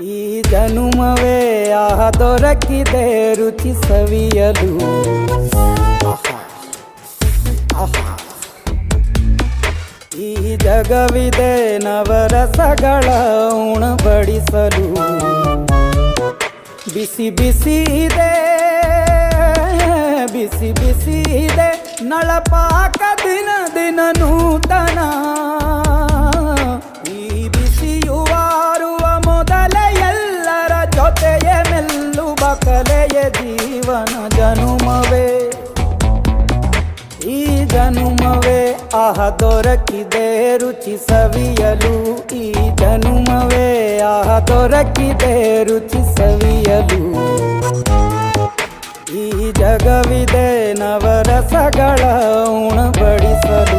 ಈ ಜನುಮವೇ ಆಹ ದೊರಕಿದೆ ರುಚಿ ಸವಿಯಲು. ಈ ಜಗವಿದೆ ನವರಸಗಳ ಉಣಬಡಿಸಲು. ಬಿಸಿ ಬಿಸಿ ಇದೆ ಬಿಸಿ ಬಿಸಿ ಇದೆ ನಳಪಾಕ ದಿನ ದಿನ ನೂತನ. ಈ ಬಿಸಿಯುವಾರುವ ಮೊದಲೇ ಎಲ್ಲರ ಜೊತೆಯೇ ಮೆಲ್ಲುವ ಕಲೆಯ ಜೀವನ ಜನುಮವೇ. ಈ ಜನುಮವೇ ಆಹ ದೊರಕಿದೆ ರುಚಿ ಸವಿಯಲು. ಈ ಜನುಮವೇ ಆಹ ದೊರಕಿದೆ ರುಚಿ ಸವಿಯಲು. ಈ ಜಗವಿದೆ ನವರಸಗಳ ಉಣಬಡಿಸಲು.